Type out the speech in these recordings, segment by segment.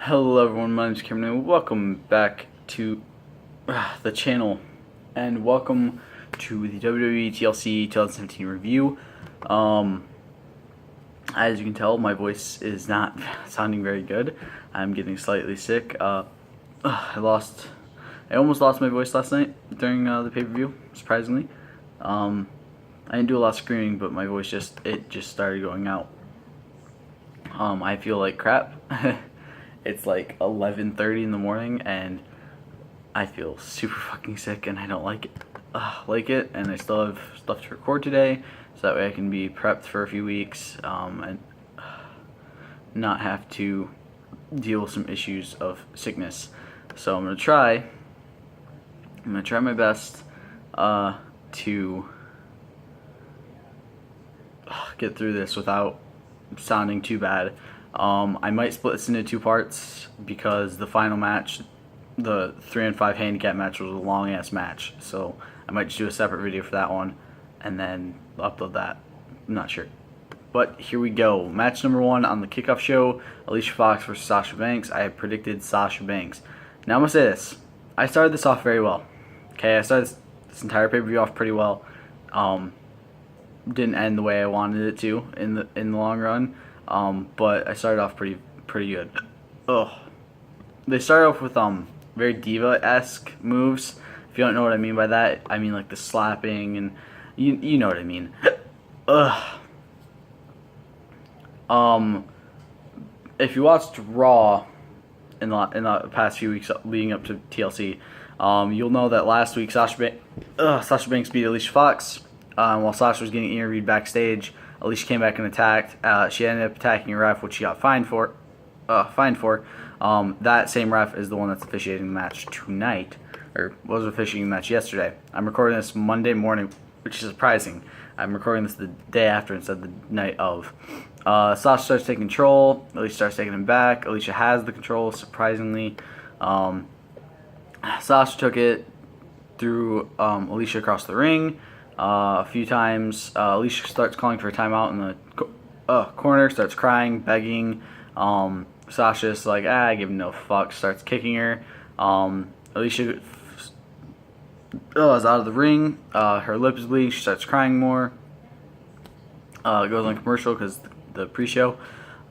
Hello everyone, my name is Cameron and welcome back to the channel, and welcome to the WWE TLC 2017 review. As you can tell, my voice is not sounding very good. I'm getting slightly sick. I almost lost my voice last night during the pay-per-view, surprisingly. I didn't do a lot of screaming, but my voice just started going out. I feel like crap. It's like 11:30 in the morning, and I feel super fucking sick, and I don't like it. And I still have stuff to record today, so that way I can be prepped for a few weeks, and not have to deal with some issues of sickness. So I'm gonna try my best to get through this without sounding too bad. I might split this into two parts because the final match, the 3-on-5 handicap match, was a long ass match. So I might just do a separate video for that one and then upload that. I'm not sure. But here we go. Match number 1 on the kickoff show, Alicia Fox versus Sasha Banks. I have predicted Sasha Banks. Now I'm going to say this. I started this off very well. Okay, I started this entire pay-per-view off pretty well. Didn't end the way I wanted it to in the long run. But I started off pretty good. They started off with very diva-esque moves. If you don't know what I mean by that, I mean like the slapping, and you know what I mean. If you watched Raw in the past few weeks leading up to TLC, you'll know that last week Sasha Banks beat Alicia Fox. While Sasha was getting interviewed backstage, Alicia came back and attacked. She ended up attacking a ref, which she got fined for. That same ref is the one that's officiating the match tonight, or was officiating the match yesterday. I'm recording this Monday morning, which is surprising. I'm recording this the day after instead of the night of. Sasha starts taking control. Alicia starts taking him back. Alicia has the control, surprisingly. Sasha took it through Alicia across the ring a few times. Alicia starts calling for a timeout in the corner, starts crying, begging. Sasha's like, I give no fuck, starts kicking her. Alicia is out of the ring. Her lip is bleeding. She starts crying more. Goes on commercial because the pre-show.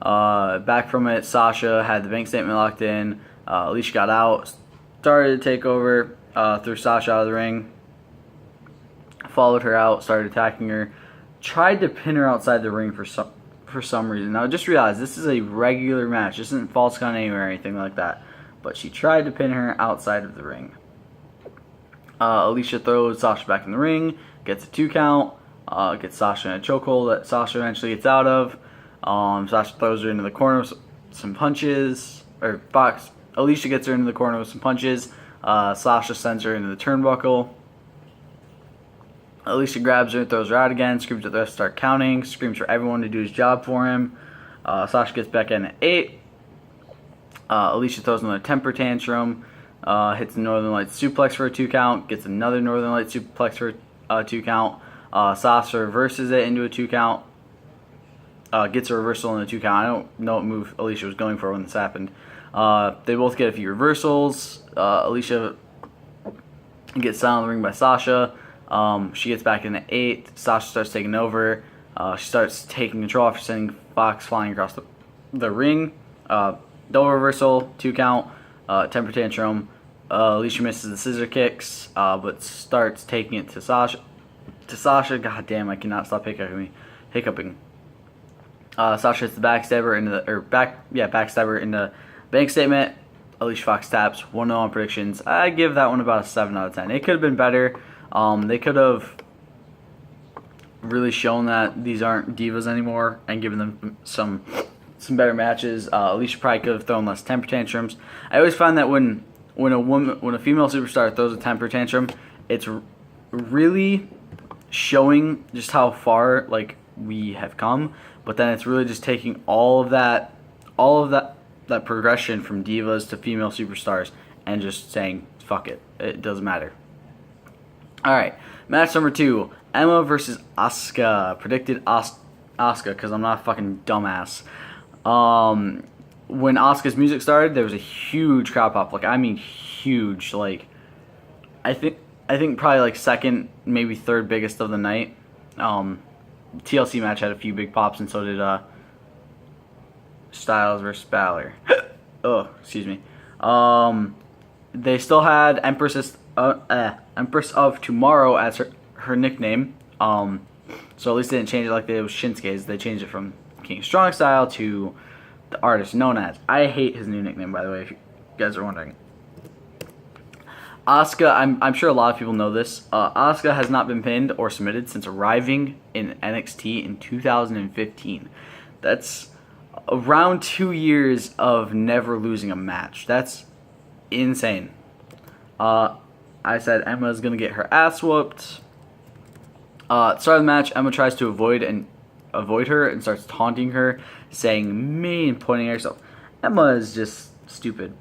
Back from it, Sasha had the bank statement locked in. Alicia got out, started to take over, threw Sasha out of the ring. Followed her out, started attacking her, tried to pin her outside the ring for some reason. Now just realize this is a regular match. This isn't false count anywhere or anything like that. But she tried to pin her outside of the ring. Alicia throws Sasha back in the ring, gets a 2 count, gets Sasha in a chokehold that Sasha eventually gets out of. Sasha throws her into the corner with some punches, or Alicia gets her into the corner with some punches. Sasha sends her into the turnbuckle. Alicia grabs her, throws her out again, screams at the rest, start counting, screams for everyone to do his job for him. Sasha gets back in at 8. Alicia throws another temper tantrum, hits a Northern Lights suplex for a 2 count, gets another Northern Lights suplex for a 2 count. Sasha reverses it into a 2 count, gets a reversal in a 2 count. I don't know what move Alicia was going for when this happened. They both get a few reversals. Alicia gets down the ring by Sasha. She gets back in at 8. Sasha starts taking over. She starts taking control after sending Fox flying across the ring. Double reversal, 2 count, temper tantrum. Alicia misses the scissor kicks, but starts taking it to Sasha. God damn, I cannot stop hiccuping. Sasha hits the backstabber backstabber into bank statement. Alicia Fox taps. 1-0 on predictions. I give that one about a 7 out of 10. It could have been better. They could have really shown that these aren't divas anymore and given them some better matches. Alicia probably could have thrown less temper tantrums. I always find that when a female superstar throws a temper tantrum, it's really showing just how far we have come. But then it's really just taking all of that progression from divas to female superstars and just saying fuck it. It doesn't matter. Alright, match number 2, Emma versus Asuka. Predicted Asuka because I'm not a fucking dumbass. when Asuka's music started, there was a huge crowd pop. Like, I mean, huge. Like, I think probably like second, maybe third biggest of the night. TLC match had a few big pops, and so did Styles versus Balor. Oh, excuse me. They still had Empress of Tomorrow as her nickname. So at least they didn't change it like they did with Shinsuke's. They changed it from King Strong Style to the artist known as. I hate his new nickname, by the way, if you guys are wondering. Asuka, I'm sure a lot of people know this. Asuka has not been pinned or submitted since arriving in NXT in 2015. That's around 2 years of never losing a match. That's insane. I said Emma's gonna get her ass whooped. Start of the match, Emma tries to avoid her and starts taunting her, saying me and pointing at herself. Emma is just stupid.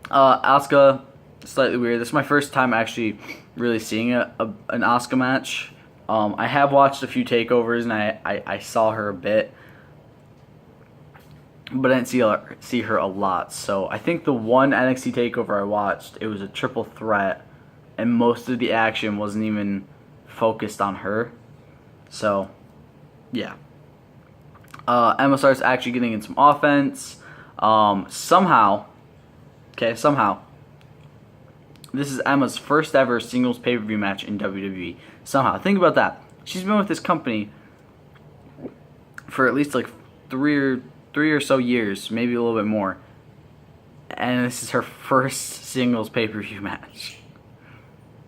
Asuka, slightly weird. This is my first time actually really seeing an Asuka match. I have watched a few takeovers and I saw her a bit, but I didn't see her a lot. So I think the one NXT takeover I watched, it was a triple threat, and most of the action wasn't even focused on her. So yeah. Emma starts actually getting in some offense. Somehow, this is Emma's first ever singles pay-per-view match in WWE. Somehow, think about that. She's been with this company for at least like three or so years, maybe a little bit more, and this is her first singles pay-per-view match.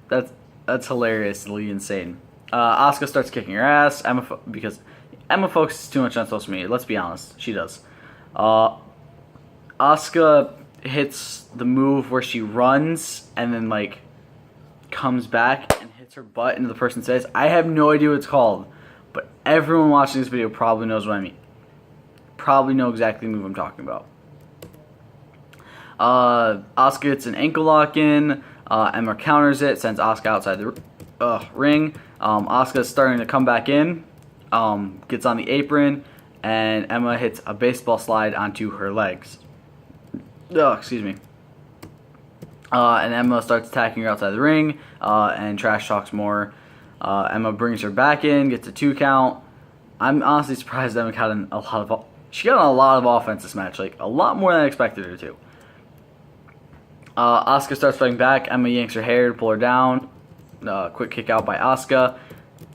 That's hilariously insane. Asuka starts kicking her ass. Because Emma focuses too much on social media. Let's be honest, she does. Asuka hits the move where she runs and then like comes back and hits her butt into the person's face. I have no idea what it's called, but everyone watching this video probably knows what I mean. Probably know exactly the move I'm talking about. Asuka gets an ankle lock in. Emma counters it, sends Asuka outside the ring. Asuka's starting to come back in. Gets on the apron, and Emma hits a baseball slide onto her legs. Excuse me. And Emma starts attacking her outside the ring, and trash talks more. Emma brings her back in, gets a 2 count. I'm honestly surprised Emma got in a lot of offense this match, like a lot more than I expected her to. Asuka starts fighting back. Emma yanks her hair to pull her down. Quick kick out by Asuka.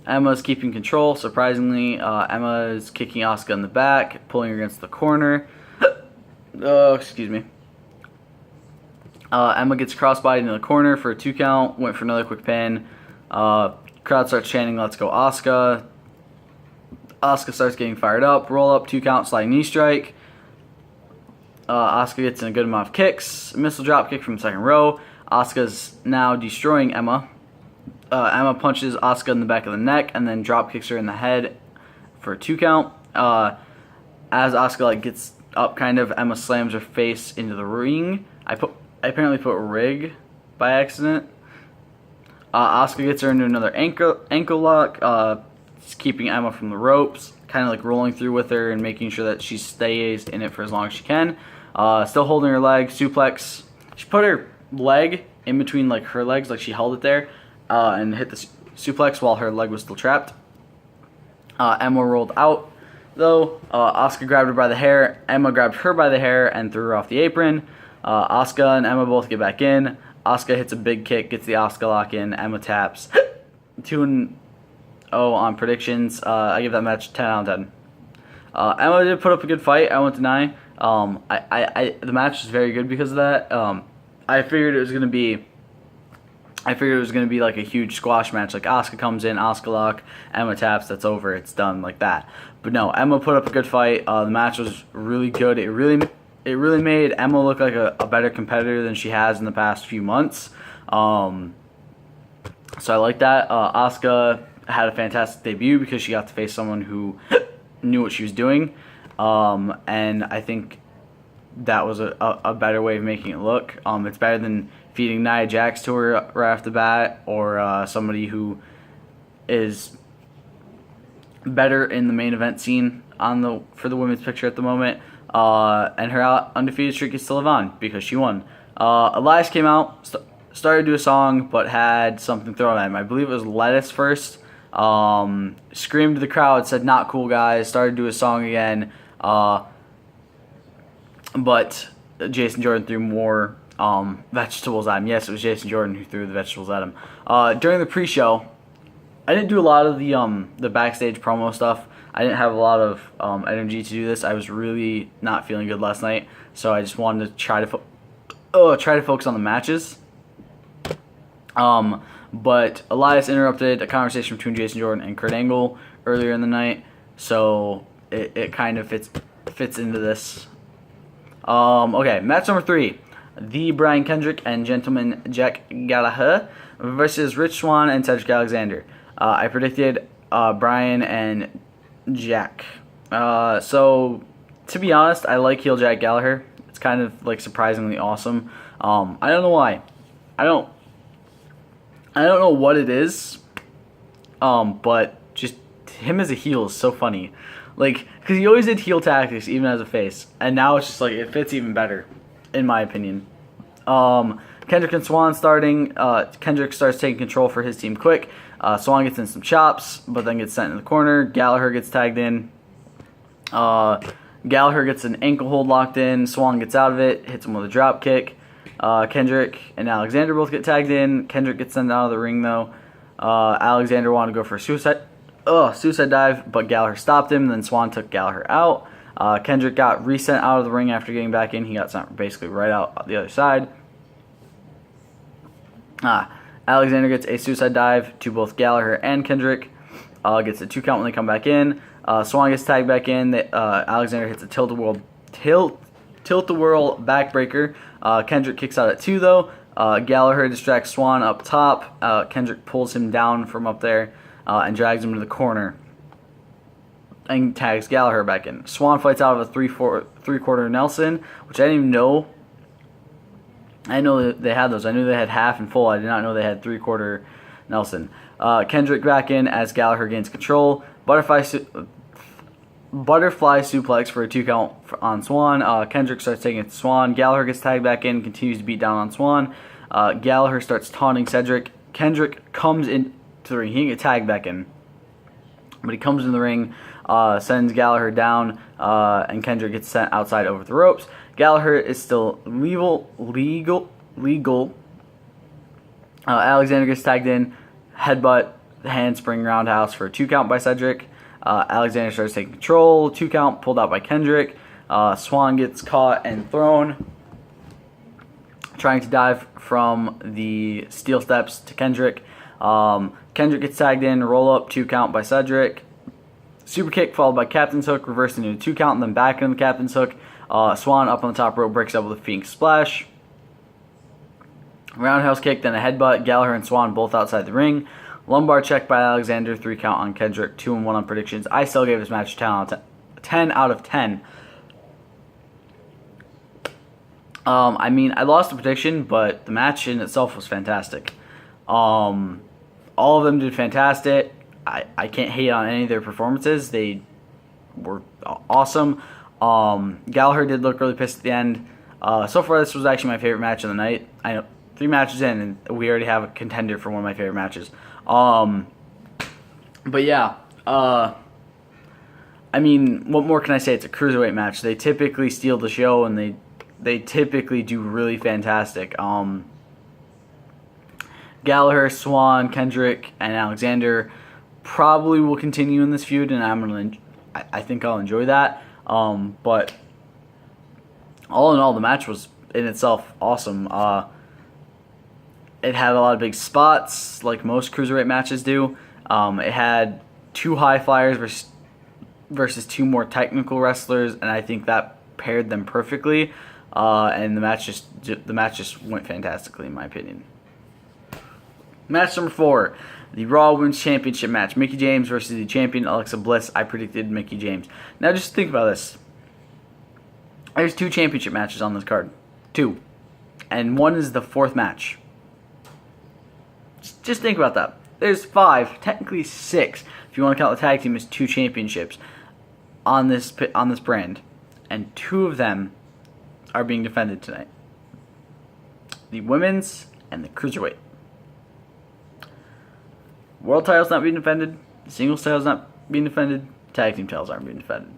Emma's keeping control. Surprisingly, Emma's kicking Asuka in the back, pulling her against the corner. Excuse me. Emma gets crossbodied into the corner for a 2 count. Went for another quick pin. Crowd starts chanting, "Let's go, Asuka." Asuka starts getting fired up. Roll up, 2 count, sliding knee strike. Asuka gets in a good amount of kicks. Missile drop kick from the second row. Asuka's now destroying Emma. Emma punches Asuka in the back of the neck and then drop kicks her in the head for a 2 count. As Asuka gets up, kind of, Emma slams her face into the ring. I apparently put rig by accident. Asuka gets her into another ankle lock, keeping Emma from the ropes, kind of like rolling through with her and making sure that she stays in it for as long as she can. Still holding her leg, suplex. She put her leg in between like her legs, like she held it there, and hit the suplex while her leg was still trapped. Emma rolled out though. Asuka grabbed her by the hair. Emma grabbed her by the hair and threw her off the apron. Asuka and Emma both get back in. Asuka hits a big kick, gets the Asuka lock in. Emma taps. 2-0 on predictions. I give that match 10 out of 10. Emma did put up a good fight. I won't deny. The match is very good because of that. I figured it was gonna be like a huge squash match. Like Asuka comes in, Asuka lock, Emma taps, that's over, it's done, like that. But no, Emma put up a good fight. The match was really good. It really made Emma look like a better competitor than she has in the past few months. So I like that. Asuka had a fantastic debut because she got to face someone who knew what she was doing. And I think that was a better way of making it look. It's better than feeding Nia Jax to her right off the bat, or somebody who is better in the main event scene for the women's picture at the moment. and her undefeated streak is still on because she won. Elias came out, started to do a song, but had something thrown at him. I believe it was lettuce first. Screamed to the crowd, said "not cool, guys." Started to do a song again, but Jason Jordan threw more vegetables at him. Yes, it was Jason Jordan who threw the vegetables at him. During the pre-show, I didn't do a lot of the backstage promo stuff. I didn't have a lot of energy to do this. I was really not feeling good last night, so I just wanted to try to focus on the matches. But Elias interrupted a conversation between Jason Jordan and Kurt Angle earlier in the night, so it kind of fits into this. Okay, match number 3. The Brian Kendrick and Gentleman Jack Gallagher versus Rich Swann and Cedric Alexander. I predicted Brian and Jack. So, to be honest, I like heel Jack Gallagher. It's kind of like surprisingly awesome. I don't know why. I don't know what it is. But just him as a heel is so funny. Like, because he always did heel tactics even as a face, and now it's just like it fits even better, in my opinion. Kendrick and Swann starting. Kendrick starts taking control for his team quick. Swann gets in some chops, but then gets sent in the corner. Gallagher gets tagged in. Gallagher gets an ankle hold locked in. Swann gets out of it, hits him with a drop kick. Kendrick and Alexander both get tagged in. Kendrick gets sent out of the ring though. Alexander wanted to go for a suicide dive, but Gallagher stopped him. Then Swann took Gallagher out. Kendrick got resent out of the ring after getting back in. He got sent basically right out the other side. Alexander gets a suicide dive to both Gallagher and Kendrick. Gets a 2 count when they come back in. Swann gets tagged back in. Alexander hits a tilt-a-whirl backbreaker. Kendrick kicks out at 2 though. Gallagher distracts Swann up top. Kendrick pulls him down from up there and drags him to the corner and tags Gallagher back in. Swann fights out of a three-quarter Nelson, which I didn't even know. I know they had those. I knew they had half and full. I did not know they had three-quarter Nelson. Kendrick back in as Gallagher gains control. Butterfly suplex for a 2 count on Swann. Kendrick starts taking it to Swann. Gallagher gets tagged back in, continues to beat down on Swann. Gallagher starts taunting Cedric. Kendrick comes into the ring. He didn't get tagged back in, but he comes in the ring, sends Gallagher down, and Kendrick gets sent outside over the ropes. Gallagher is still legal. Alexander gets tagged in, headbutt, handspring roundhouse for a 2 count by Cedric. Alexander starts taking control, 2 count, pulled out by Kendrick. Swann gets caught and thrown, trying to dive from the steel steps to Kendrick. Kendrick gets tagged in, roll up, 2 count by Cedric. Super kick followed by Captain's Hook, reversed into a 2 count, and then back into the Captain's Hook. Swann up on the top rope, breaks up with a Phoenix Splash. Roundhouse kick, then a headbutt. Gallagher and Swann both outside the ring. Lumbar check by Alexander, 3 count on Kendrick, 2-1 on predictions. I still gave this match 10 out of 10. I mean, I lost the prediction, but the match in itself was fantastic. All of them did fantastic. I can't hate on any of their performances. They were awesome. Gallagher did look really pissed at the end. So far, this was actually my favorite match of the night. I know 3 matches in, and we already have a contender for one of my favorite matches. But yeah, I mean, what more can I say? It's a cruiserweight match. They typically steal the show, and they typically do really fantastic. Gallagher, Swann, Kendrick, and Alexander probably will continue in this feud, and I think I'll enjoy that. But all in all, the match was in itself awesome. It had a lot of big spots, like most cruiserweight matches do. It had 2 high flyers versus 2 more technical wrestlers, and I think that paired them perfectly. And the match just went fantastically, in my opinion. Match number 4, the Raw Women's Championship match. Mickie James versus the champion Alexa Bliss. I predicted Mickie James. Now just think about this. There's 2 championship matches on this card. 2. And 1 is the 4th match. Just think about that. There's 5, technically 6, if you want to count the tag team as 2 championships on this brand. and 2 of them are being defended tonight. The women's and the cruiserweight. World title's not being defended. Singles title's not being defended. Tag team titles aren't being defended.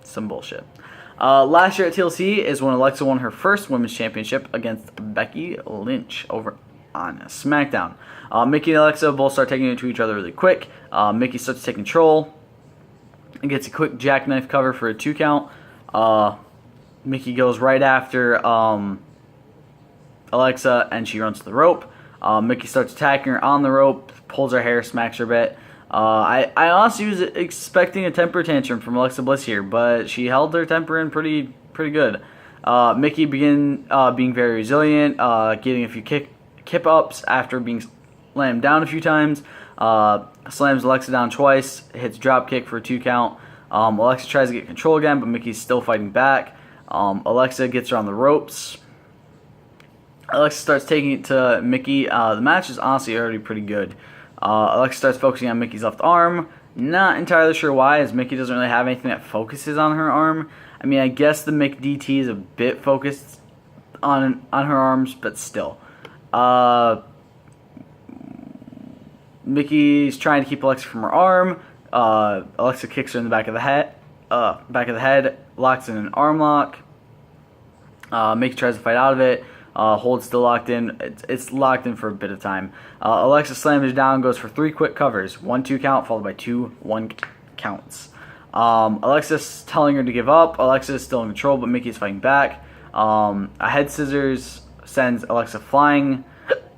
Some bullshit. Last year at TLC is when Alexa won her first women's championship against Becky Lynch over on SmackDown. Mickey and Alexa both start taking it to each other really quick. Mickey starts to take control and gets a quick jackknife cover for a 2 count. Mickey goes right after Alexa, and she runs to the rope. Mickey starts attacking her on the rope, pulls her hair, smacks her a bit. I honestly was expecting a temper tantrum from Alexa Bliss here, but she held her temper in pretty good. Mickey began being very resilient, getting a few kip ups after being slammed down a few times. Slams Alexa down twice, hits drop kick for a 2 count. Alexa tries to get control again, but Mickey's still fighting back. Alexa gets her on the ropes. Alexa starts taking it to Mickey. The match is honestly already pretty good. Alexa starts focusing on Mickey's left arm. Not entirely sure why, as Mickey doesn't really have anything that focuses on her arm. I mean, I guess the Mick DT is a bit focused on her arms, but still. Mickey's trying to keep Alexa from her arm. Alexa kicks her in the back of the head, locks in an arm lock. Mickey tries to fight out of it. Hold still locked in. It's locked in for a bit of time. Alexa slams her down, goes for 3 quick covers. 1-2 count, followed by 2 1 counts. Alexa's telling her to give up. Alexa is still in control, but Mickey's fighting back. A head scissors sends Alexa flying.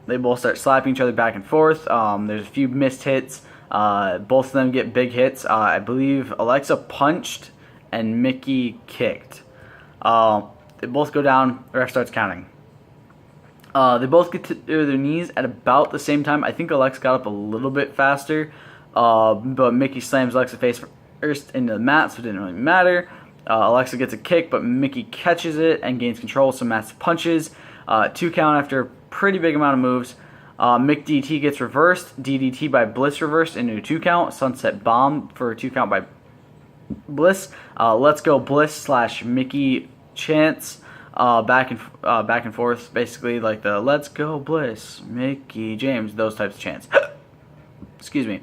They both start slapping each other back and forth. There's a few missed hits. Both of them get big hits. I believe Alexa punched and Mickey kicked. They both go down. The ref starts counting. They both get to their knees at about the same time. I think Alexa got up a little bit faster, but Mickey slams Alexa's face first into the mat, so it didn't really matter. Alexa gets a kick, but Mickey catches it and gains control, so massive punches. 2 count after a pretty big amount of moves. Mick DT gets reversed. DDT by Bliss reversed into a 2 count. Sunset Bomb for a 2 count by Bliss. Let's Go Bliss / Mickey chants. Back and forth, basically like the "Let's Go Bliss, Mickey James," those types of chants. Excuse me.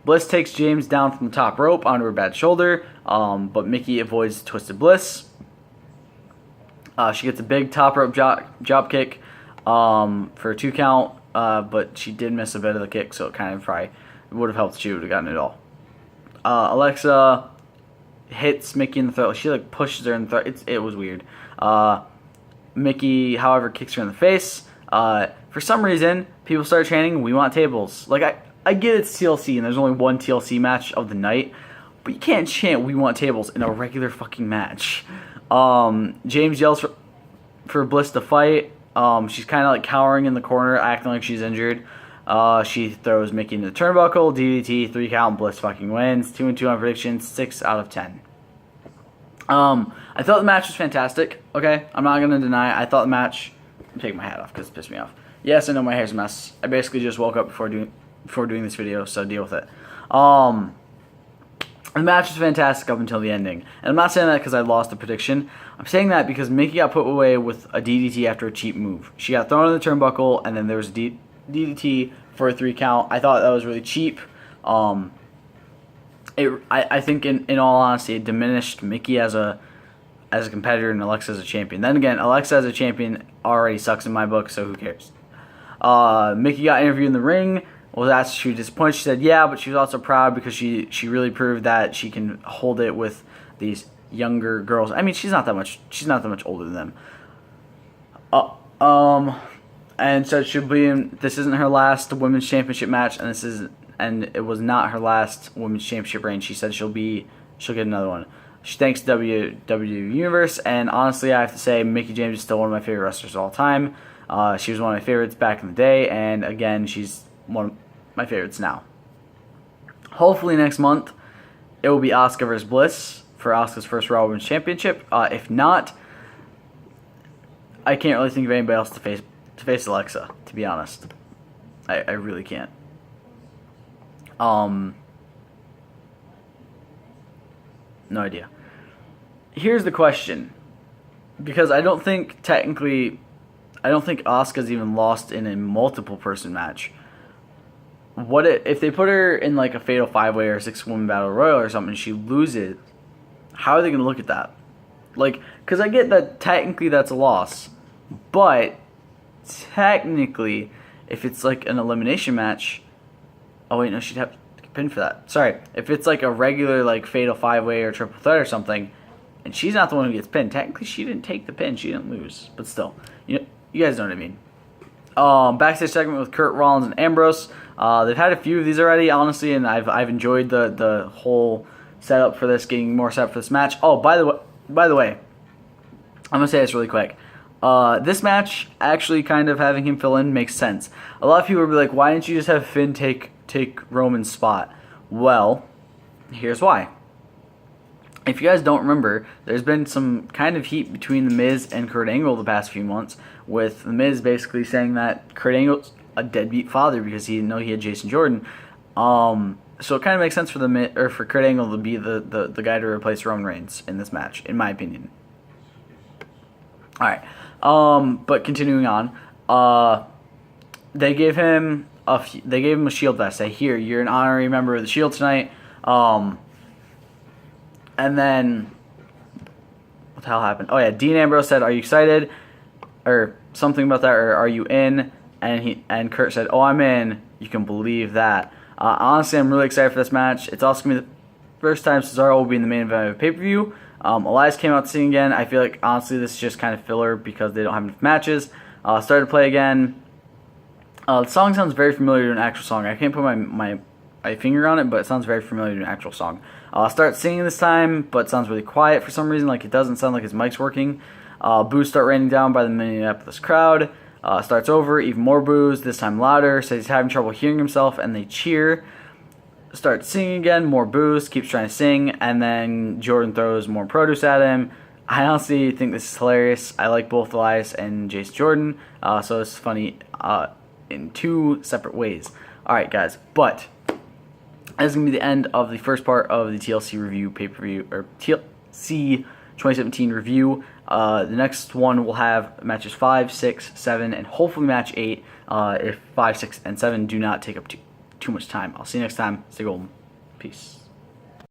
Bliss takes James down from the top rope onto her bad shoulder, but Mickey avoids Twisted Bliss. She gets a big top rope drop kick for a 2 count, but she did miss a bit of the kick, so it kind of probably would have helped if she would have gotten it all. Alexa hits Mickey in the throat. She like pushes her in the throat. It was weird. Mickey, however, kicks her in the face. For some reason, people start chanting, "We want tables." Like, I get it's TLC and there's only one TLC match of the night, but you can't chant "We want tables" in a regular fucking match. James yells for Bliss to fight. She's kind of like cowering in the corner, acting like she's injured. She throws Mickey into the turnbuckle. DDT, 3 count, Bliss fucking wins. 2-2 on predictions, 6 out of 10. I thought the match was fantastic, okay? I'm not going to deny. I thought the match... I'm taking my hat off because it pissed me off. Yes, I know my hair's a mess. I basically just woke up before doing this video, so deal with it. The match was fantastic up until the ending. And I'm not saying that because I lost the prediction. I'm saying that because Mickey got put away with a DDT after a cheap move. She got thrown in the turnbuckle, and then there was a DDT for a 3 count. I thought that was really cheap. I think in all honesty, it diminished Mickey as a competitor and Alexa as a champion. Then again, Alexa as a champion already sucks in my book, so who cares? Mickey got interviewed in the ring. Was asked if she was disappointed. She said yeah, but she was also proud because she really proved that she can hold it with these younger girls. I mean, she's not that much older than them. And so she'll be in. This isn't her last women's championship match, and it was not her last women's championship reign. She said she'll get another one. She thanks WWE Universe, and honestly, I have to say, Mickie James is still one of my favorite wrestlers of all time. She was one of my favorites back in the day, and again, she's one of my favorites now. Hopefully next month, it will be Asuka vs. Bliss for Asuka's first Raw Women's Championship. If not, I can't really think of anybody else to face Alexa, to be honest. I really can't. No idea. here's the question, because I don't think Asuka's even lost in a multiple person match. What if they put her in like a fatal 5-way or a 6-woman battle royal or something and she loses? How are they going to look at that? Like, because I get that technically that's a loss, but technically, if it's like an elimination match, oh wait, no, she'd have to get pinned for that. Sorry, if it's like a regular like fatal 5-way or triple threat or something, and she's not the one who gets pinned, technically she didn't take the pin, she didn't lose, but still, you guys know what I mean. Backstage segment with Kurt Rollins and Ambrose. They've had a few of these already, honestly, and I've enjoyed the whole setup for this, getting more set up for this match. Oh, by the way, I'm gonna say this really quick. This match, actually, kind of having him fill in makes sense. A lot of people will be like, "Why didn't you just have Finn take Roman's spot?" Well, here's why. If you guys don't remember, there's been some kind of heat between The Miz and Kurt Angle the past few months, with The Miz basically saying that Kurt Angle's a deadbeat father because he didn't know he had Jason Jordan. So it kind of makes sense for for Kurt Angle to be the guy to replace Roman Reigns in this match, in my opinion. All right, but continuing on, they gave him a Shield vest. Say, here, you're an honorary member of the Shield tonight. And then, what the hell happened? Oh yeah, Dean Ambrose said, "Are you excited?" Or something about that, or "Are you in?" And Kurt said, "Oh, I'm in." You can believe that. Honestly, I'm really excited for this match. It's also going to be the first time Cesaro will be in the main event of a pay-per-view. Elias came out to sing again. I feel like, honestly, this is just kind of filler because they don't have enough matches. Started to play again. The song sounds very familiar to an actual song. I can't put my finger on it, but it sounds very familiar to an actual song. Start singing this time, but it sounds really quiet for some reason. Like, it doesn't sound like his mic's working. Boos start raining down by the Minneapolis crowd. Starts over, even more boos, this time louder. Says he's having trouble hearing himself, and they cheer. Starts singing again, more boos, keeps trying to sing, and then Jordan throws more produce at him. I honestly think this is hilarious. I like both Elias and Jason Jordan, so it's funny in two separate ways. Alright, guys, but that's going to be the end of the first part of the TLC review pay-per-view, or TLC 2017 review. The next one will have matches 5, 6, 7, and hopefully match 8 if 5, 6, and 7 do not take up too much time. I'll see you next time. Stay golden. Peace.